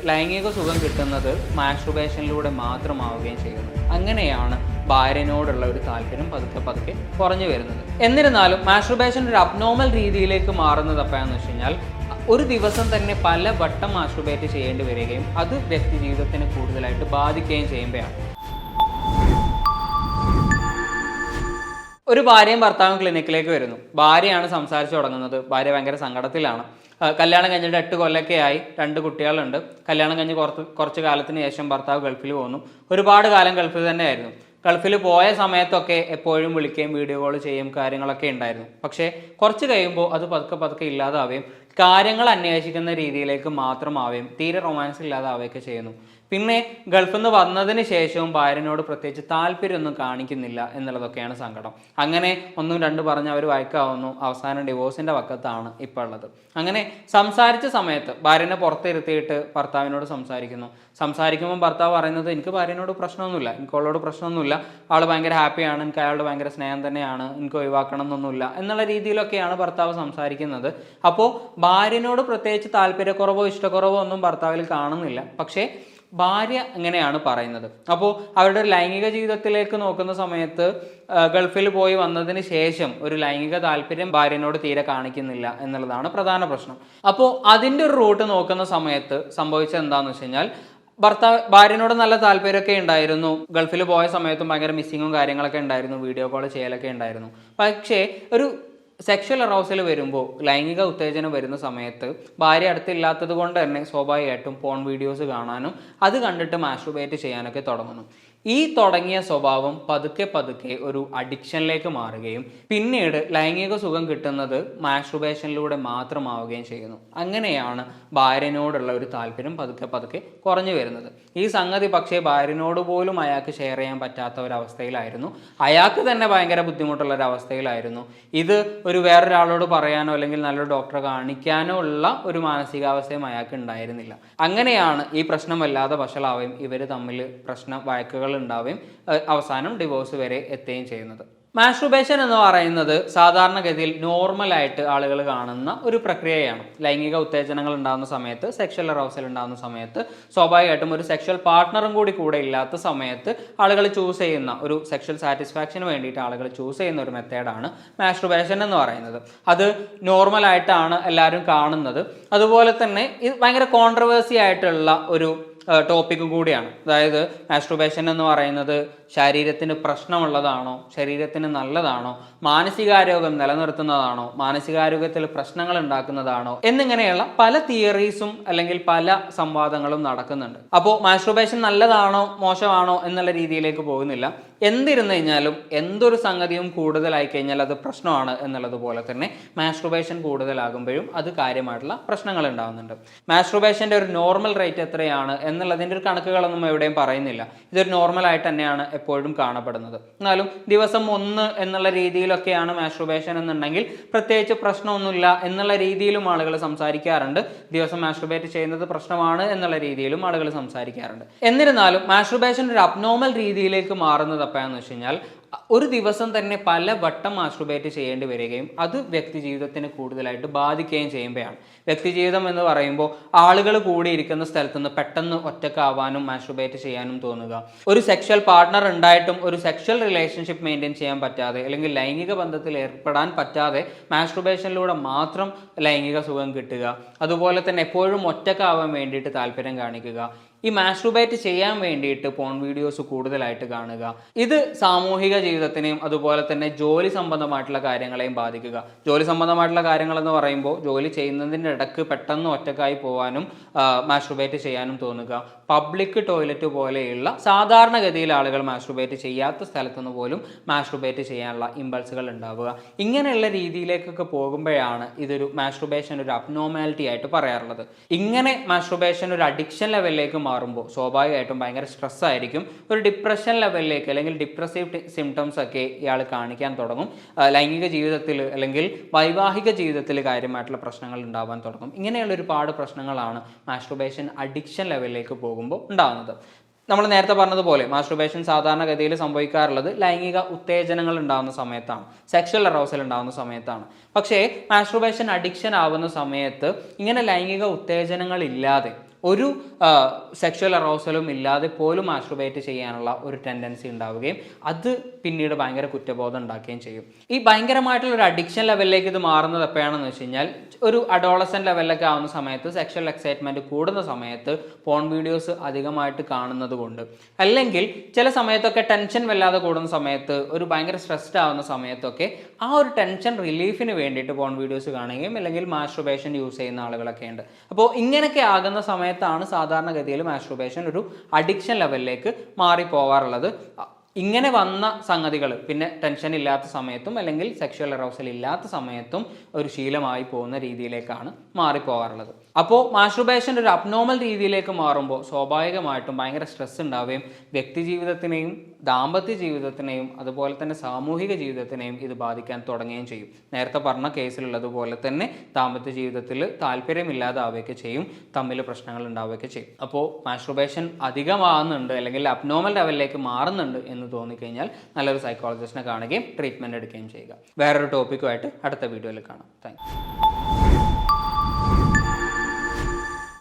ലൈംഗിക സുഖം കിട്ടുന്നത് മാസ്റ്റുർബേഷനിലൂടെ മാത്രമാവുകയും ചെയ്യുന്നു. അങ്ങനെയാണ് ഭാര്യനോടുള്ള ഒരു താല്പര്യം പതുക്കെ പതുക്കെ കുറഞ്ഞു വരുന്നത്. എന്നിരുന്നാലും മാസ്റ്റുർബേഷൻ ഒരു അബ്നോർമൽ രീതിയിലേക്ക് മാറുന്നത് എപ്പോഴാണെന്ന് വെച്ച് കഴിഞ്ഞാൽ ഒരു ദിവസം തന്നെ പല വട്ടം മാസ്റ്റുർബേറ്റ് ചെയ്യേണ്ടി വരികയും അത് വ്യക്തി ജീവിതത്തിന് കൂടുതലായിട്ട് ബാധിക്കുകയും ചെയ്യുമ്പോഴാണ്. ഒരു ഭാര്യയും ഭർത്താവും ക്ലിനിക്കിലേക്ക് വരുന്നു. ഭാര്യയാണ് സംസാരിച്ചു തുടങ്ങുന്നത്. ഭാര്യ ഭയങ്കര സങ്കടത്തിലാണ്. കല്യാണം കഴിഞ്ഞിട്ട് 8 കൊല്ലമൊക്കെ ആയി, 2 കുട്ടികളുണ്ട്. കല്യാണം കഴിഞ്ഞ് കുറച്ച് കാലത്തിന് ശേഷം ഭർത്താവ് ഗൾഫിൽ പോകുന്നു. ഒരുപാട് കാലം ഗൾഫിൽ തന്നെയായിരുന്നു. ഗൾഫിൽ പോയ സമയത്തൊക്കെ എപ്പോഴും വിളിക്കുകയും വീഡിയോ കോൾ ചെയ്യും കാര്യങ്ങളൊക്കെ ഉണ്ടായിരുന്നു. പക്ഷേ കുറച്ച് കഴിയുമ്പോൾ അത് പതുക്കെ പതുക്കെ ഇല്ലാതാവുകയും കാര്യങ്ങൾ അന്വേഷിക്കുന്ന രീതിയിലേക്ക് മാത്രമാവുകയും തീരെ റൊമാൻസ് ഇല്ലാതാവുകയൊക്കെ ചെയ്യുന്നു. പിന്നെ ഗൾഫിൽ നിന്ന് വന്നതിന് ശേഷവും ഭാര്യനോട് പ്രത്യേകിച്ച് താല്പര്യമൊന്നും കാണിക്കുന്നില്ല എന്നുള്ളതൊക്കെയാണ് സങ്കടം. അങ്ങനെ 1, 2 പറഞ്ഞ് അവർ വഴക്കാവുന്നു. അവസാനം ഡിവോഴ്സിൻ്റെ വക്കത്താണ് ഇപ്പോൾ ഉള്ളത്. അങ്ങനെ സംസാരിച്ച സമയത്ത് ഭാര്യനെ പുറത്തിരുത്തിയിട്ട് ഭർത്താവിനോട് സംസാരിക്കുമ്പോൾ ഭർത്താവ് പറയുന്നത്, എനിക്ക് ഭാര്യനോട് പ്രശ്നമൊന്നുമില്ല, എനിക്ക് അവളോട് പ്രശ്നമൊന്നുമില്ല, ആൾ ഭയങ്കര ഹാപ്പിയാണ്, എനിക്ക് അയാളുടെ ഭയങ്കര സ്നേഹം തന്നെയാണ്, എനിക്ക് ഒഴിവാക്കണം എന്നൊന്നുമില്ല എന്നുള്ള രീതിയിലൊക്കെയാണ് ഭർത്താവ് സംസാരിക്കുന്നത്. അപ്പോൾ ഭാര്യനോട് പ്രത്യേകിച്ച് താല്പര്യക്കുറവോ ഇഷ്ടക്കുറവോ ഒന്നും ഭർത്താവിൽ കാണുന്നില്ല. പക്ഷേ ഭാര്യ എങ്ങനെയാണ് പറയുന്നത്. അപ്പോൾ അവരുടെ ഒരു ലൈംഗിക ജീവിതത്തിലേക്ക് നോക്കുന്ന സമയത്ത് ഗൾഫിൽ പോയി വന്നതിന് ശേഷം ഒരു ലൈംഗിക താല്പര്യം ഭാര്യനോട് തീരെ കാണിക്കുന്നില്ല എന്നുള്ളതാണ് പ്രധാന പ്രശ്നം. അപ്പോൾ അതിൻ്റെ ഒരു റൂട്ട് നോക്കുന്ന സമയത്ത് സംഭവിച്ചത് എന്താണെന്ന് വെച്ച് കഴിഞ്ഞാൽ ഭാര്യനോട് നല്ല താല്പര്യമൊക്കെ ഉണ്ടായിരുന്നു. ഗൾഫിൽ പോയ സമയത്തും ഭയങ്കര മിസ്സിങ്ങും കാര്യങ്ങളൊക്കെ ഉണ്ടായിരുന്നു, വീഡിയോ കോൾ ചെയ്യലൊക്കെ ഉണ്ടായിരുന്നു. പക്ഷേ ഒരു സെക്ഷൽ അറൗസൽ വരുമ്പോൾ, ലൈംഗിക ഉത്തേജനം വരുന്ന സമയത്ത് ഭാര്യ അടുത്തില്ലാത്തത് കൊണ്ട് തന്നെ സ്വാഭാവികമായിട്ടും പോൺ വീഡിയോസ് കാണാനും അത് കണ്ടിട്ട് മാസ്റ്റുർബേറ്റ് ചെയ്യാനൊക്കെ തുടങ്ങുന്നു. ഈ തുടങ്ങിയ സ്വഭാവം പതുക്കെ പതുക്കെ ഒരു അഡിക്ഷനിലേക്ക് മാറുകയും പിന്നീട് ലൈംഗിക സുഖം കിട്ടുന്നത് മാസ്റ്റുർബേഷനിലൂടെ മാത്രമാവുകയും ചെയ്യുന്നു. അങ്ങനെയാണ് ഭാര്യനോടുള്ള ഒരു താല്പര്യം പതുക്കെ പതുക്കെ കുറഞ്ഞു വരുന്നത്. ഈ സംഗതി പക്ഷേ ഭാര്യനോട് പോലും അയാൾക്ക് ഷെയർ ചെയ്യാൻ പറ്റാത്ത ഒരവസ്ഥയിലായിരുന്നു. അയാൾക്ക് തന്നെ ഭയങ്കര ബുദ്ധിമുട്ടുള്ള ഒരു അവസ്ഥയിലായിരുന്നു. ഇത് ഒരു വേറൊരാളോട് പറയാനോ അല്ലെങ്കിൽ നല്ലൊരു ഡോക്ടറെ കാണിക്കാനോ ഉള്ള ഒരു മാനസികാവസ്ഥയും അയാൾക്ക് ഉണ്ടായിരുന്നില്ല. അങ്ങനെയാണ് ഈ പ്രശ്നം വല്ലാതെ വഷളാവുകയും ഇവർ തമ്മിൽ വഴക്കുകൾ ഉണ്ടാവുകയും അവസാനം ഡിവോഴ്സ് വരെ എത്തുകയും ചെയ്യുന്നത്. മാസ്റ്റുർബേഷൻ എന്ന് പറയുന്നത് സാധാരണഗതിയിൽ നോർമലായിട്ട് ആളുകൾ കാണുന്ന ഒരു പ്രക്രിയയാണ്. ലൈംഗിക ഉത്തേജനങ്ങൾ ഉണ്ടാകുന്ന സമയത്ത്, സെക്ഷൽ അറൗസൽ ഉണ്ടാകുന്ന സമയത്ത് സ്വാഭാവികമായിട്ടും ഒരു സെക്ഷൽ പാർട്ട്ണറും കൂടെ ഇല്ലാത്ത സമയത്ത് ആളുകൾ ചൂസ് ചെയ്യുന്ന ഒരു സെക്ഷൽ സാറ്റിസ്ഫാക്ഷന് വേണ്ടിയിട്ട് ആളുകൾ ചൂസ് ചെയ്യുന്ന ഒരു മെത്തേഡാണ് മാസ്റ്റുർബേഷൻ എന്ന് പറയുന്നത്. അത് നോർമലായിട്ടാണ് എല്ലാവരും കാണുന്നത്. അതുപോലെ തന്നെ ഇത് ഭയങ്കര കോൺട്രവേഴ്സി ആയിട്ടുള്ള ഒരു ടോപ്പിക്കും കൂടിയാണ്. അതായത് മാസ്റ്റുർബേഷൻ എന്ന് പറയുന്നത് ശരീരത്തിന് പ്രശ്നമുള്ളതാണോ, ശരീരത്തിന് നല്ലതാണോ, മാനസികാരോഗ്യം നിലനിർത്തുന്നതാണോ, മാനസികാരോഗ്യത്തിൽ പ്രശ്നങ്ങൾ ഉണ്ടാക്കുന്നതാണോ എന്നിങ്ങനെയുള്ള പല തിയറീസും അല്ലെങ്കിൽ പല സംവാദങ്ങളും നടക്കുന്നുണ്ട്. അപ്പോൾ മാസ്റ്റുർബേഷൻ നല്ലതാണോ മോശമാണോ എന്നുള്ള രീതിയിലേക്ക് പോകുന്നില്ല. എന്തിരുന്നു കഴിഞ്ഞാലും എന്തൊരു സംഗതിയും കൂടുതലായി കഴിഞ്ഞാൽ അത് പ്രശ്നമാണ് എന്നുള്ളത് പോലെ തന്നെ മാസ്റ്റുർബേഷൻ കൂടുതലാകുമ്പോഴും അത് കാര്യമായിട്ടുള്ള പ്രശ്നങ്ങൾ ഉണ്ടാകുന്നുണ്ട്. മാസ്റ്റുർബേഷൻ്റെ ഒരു നോർമൽ റേറ്റ് എത്രയാണ് എന്നുള്ളതിൻ്റെ ഒരു കണക്കുകളൊന്നും എവിടെയും പറയുന്നില്ല. ഇതൊരു നോർമലായിട്ട് തന്നെയാണ് എപ്പോഴും കാണപ്പെടുന്നത്. എന്നാലും ദിവസം 1 എന്നുള്ള രീതിയിലൊക്കെയാണ് മാസ്റ്റുർബേഷൻ എന്നുണ്ടെങ്കിൽ പ്രത്യേകിച്ച് പ്രശ്നമൊന്നുമില്ല എന്നുള്ള രീതിയിലും ആളുകൾ സംസാരിക്കാറുണ്ട്. ദിവസം മാസ്റ്റുർബേറ്റ് ചെയ്യുന്നത് പ്രശ്നമാണ് എന്നുള്ള രീതിയിലും ആളുകൾ സംസാരിക്കാറുണ്ട്. എന്നിരുന്നാലും മാസ്റ്റുർബേഷൻ ഒരു അബ്നോർമൽ രീതിയിലേക്ക് മാറുന്നത് എപ്പോഴാണെന്ന് വെച്ച് കഴിഞ്ഞാൽ ഒരു ദിവസം തന്നെ പല വട്ടം മാസ്റ്റുർബേറ്റ് ചെയ്യേണ്ടി വരികയും അത് വ്യക്തി ജീവിതത്തിന് കൂടുതലായിട്ട് ബാധിക്കുകയും ചെയ്യുമ്പോഴാണ്. വ്യക്തി ജീവിതം എന്ന് പറയുമ്പോൾ ആളുകൾ കൂടിയിരിക്കുന്ന സ്ഥലത്ത് നിന്ന് പെട്ടെന്ന് ഒറ്റക്കാവാനും മാസ്റ്റുർബേറ്റ് ചെയ്യാനും തോന്നുക, ഒരു സെക്ഷൽ പാർട്ട്ണർ ഉണ്ടായിട്ടും ഒരു സെക്ഷൽ റിലേഷൻഷിപ്പ് മെയിൻറ്റെയിൻ ചെയ്യാൻ പറ്റാതെ അല്ലെങ്കിൽ ലൈംഗിക ബന്ധത്തിൽ ഏർപ്പെടാൻ പറ്റാതെ മാസ്റ്റുർബേഷനിലൂടെ മാത്രം ലൈംഗിക സുഖം കിട്ടുക, അതുപോലെ തന്നെ എപ്പോഴും ഒറ്റക്കാവാൻ വേണ്ടിയിട്ട് താല്പര്യം കാണിക്കുക, ഈ മാസ്റ്റുർബേറ്റ് ചെയ്യാൻ വേണ്ടിയിട്ട് പോൺ വീഡിയോസ് കൂടുതലായിട്ട് കാണുക, ഇത് സാമൂഹിക ജീവിതത്തിനെയും അതുപോലെ തന്നെ ജോലി സംബന്ധമായിട്ടുള്ള കാര്യങ്ങളെയും ബാധിക്കുക. ജോലി സംബന്ധമായിട്ടുള്ള കാര്യങ്ങളെന്ന് പറയുമ്പോൾ ജോലി ചെയ്യുന്നതിൻ്റെ ഇടയ്ക്ക് പെട്ടെന്ന് ഒറ്റക്കായി പോകാനും മാസ്റ്റുർബേറ്റ് ചെയ്യാനും തോന്നുക, പബ്ലിക് ടോയ്ലറ്റ് പോലെയുള്ള സാധാരണഗതിയിൽ ആളുകൾ മാസ്റ്റുർബേറ്റ് ചെയ്യാത്ത സ്ഥലത്തുനിന്ന് പോലും മാസ്റ്റുർബേറ്റ് ചെയ്യാനുള്ള ഇമ്പൾസുകൾ ഉണ്ടാവുക, ഇങ്ങനെയുള്ള രീതിയിലേക്കൊക്കെ പോകുമ്പോഴാണ് ഇതൊരു മാസ്റ്റുർബേഷൻ ഒരു അബ്നോർമാലിറ്റി ആയിട്ട് പറയാറുള്ളത്. ഇങ്ങനെ മാസ്റ്റുർബേഷൻ ഒരു അഡിക്ഷൻ ലെവലിലേക്ക് മാറുമ്പോൾ സ്വാഭാവികമായിട്ടും ഭയങ്കര സ്ട്രെസ് ആയിരിക്കും. ഒരു ഡിപ്രഷൻ ലെവലിലേക്ക് അല്ലെങ്കിൽ ഡിപ്രസീവ് സിംറ്റംസ് ഒക്കെ ഇയാൾ കാണിക്കാൻ തുടങ്ങും. ലൈംഗിക ജീവിതത്തിൽ അല്ലെങ്കിൽ വൈവാഹിക ജീവിതത്തിൽ കാര്യമായിട്ടുള്ള പ്രശ്നങ്ങൾ ഉണ്ടാവാൻ തുടങ്ങും. ഇങ്ങനെയുള്ള ഒരുപാട് പ്രശ്നങ്ങളാണ് മാസ്റ്റുർബേഷൻ അഡിക്ഷൻ ലെവലിലേക്ക് പോകുമ്പോൾ ഉണ്ടാകുന്നത്. നമ്മൾ നേരത്തെ പറഞ്ഞതുപോലെ മാസ്റ്റുർബേഷൻ സാധാരണഗതിയിൽ സംഭവിക്കാറുള്ളത് ലൈംഗിക ഉത്തേജനങ്ങൾ ഉണ്ടാകുന്ന സമയത്താണ്, സെക്ഷൽ അറൗസൽ ഉണ്ടാകുന്ന സമയത്താണ്. പക്ഷേ മാസ്റ്റുർബേഷൻ അഡിക്ഷൻ ആവുന്ന സമയത്ത് ഇങ്ങനെ ലൈംഗിക ഉത്തേജനങ്ങൾ ഇല്ലാതെ ഒരു സെക്ഷൽ അറോസലും ഇല്ലാതെ പോലും മാസ്ട്രുബേറ്റ് ചെയ്യാനുള്ള ഒരു ടെൻഡൻസി ഉണ്ടാവുകയും അത് പിന്നീട് ഭയങ്കര കുറ്റബോധം ഉണ്ടാക്കുകയും ചെയ്യും. ഈ ഭയങ്കരമായിട്ടുള്ള ഒരു അഡിക്ഷൻ ലെവലിലേക്ക് ഇത് മാറുന്നത് എപ്പോഴാണെന്ന് വെച്ച് കഴിഞ്ഞാൽ ഒരു അഡോളസെന്റ് ലെവലിലൊക്കെ ആവുന്ന സമയത്ത് സെക്ഷൽ എക്സൈറ്റ്മെന്റ് കൂടുന്ന സമയത്ത് പോൺ വീഡിയോസ് അധികമായിട്ട് കാണുന്നത് കൊണ്ട്, അല്ലെങ്കിൽ ചില സമയത്തൊക്കെ ടെൻഷൻ വല്ലാതെ കൂടുന്ന സമയത്ത്, ഒരു ഭയങ്കര സ്ട്രെസ്ഡ് ആവുന്ന സമയത്തൊക്കെ ആ ഒരു ടെൻഷൻ റിലീഫിന് വേണ്ടിയിട്ട് പോൺ വീഡിയോസ് കാണുകയും അല്ലെങ്കിൽ മാസ്ട്രുബേഷൻ യൂസ് ചെയ്യുന്ന ആളുകളൊക്കെ ഉണ്ട്. അപ്പോൾ ഇങ്ങനെയൊക്കെ ആകുന്ന സമയത്താണ് സാധാരണഗതിയിൽ മാസ്ട്രുബേഷൻ ഒരു അഡിക്ഷൻ ലെവലിലേക്ക് മാറിപ്പോവാറുള്ളത്. ഇങ്ങനെ വന്ന സംഗതികൾ പിന്നെ ടെൻഷൻ ഇല്ലാത്ത സമയത്തും അല്ലെങ്കിൽ സെക്ഷൽ അറൗസൽ ഇല്ലാത്ത സമയത്തും ഒരു ശീലമായി പോകുന്ന രീതിയിലേക്കാണ് മാറിപ്പോകാറുള്ളത്. അപ്പോൾ മാസ്ട്രുബേഷൻ ഒരു അബ്നോർമൽ രീതിയിലേക്ക് മാറുമ്പോൾ സ്വാഭാവികമായിട്ടും ഭയങ്കര സ്ട്രെസ് ഉണ്ടാവുകയും വ്യക്തി ജീവിതത്തിനെയും ദാമ്പത്യ ജീവിതത്തിനെയും അതുപോലെ തന്നെ സാമൂഹിക ജീവിതത്തിനെയും ഇത് ബാധിക്കാൻ തുടങ്ങുകയും ചെയ്യും. നേരത്തെ പറഞ്ഞ കേസിലുള്ളതുപോലെ തന്നെ ദാമ്പത്യ ജീവിതത്തിൽ താല്പര്യമില്ലാതാവുകയൊക്കെ ചെയ്യും, തമ്മിൽ പ്രശ്നങ്ങൾ ഉണ്ടാവുകയൊക്കെ ചെയ്യും. അപ്പോൾ മാസ്ട്രുബേഷൻ അധികമാകുന്നുണ്ട് അല്ലെങ്കിൽ അബ്നോർമൽ ലെവലിലേക്ക് മാറുന്നുണ്ട് എന്ന് തോന്നിക്കഴിഞ്ഞാൽ നല്ലൊരു സൈക്കോളജിസ്റ്റിനെ കാണുകയും ട്രീറ്റ്മെൻറ്റ് എടുക്കുകയും ചെയ്യുക. വേറൊരു ടോപ്പിക്കുമായിട്ട് അടുത്ത വീഡിയോയിൽ കാണാം. Thank you.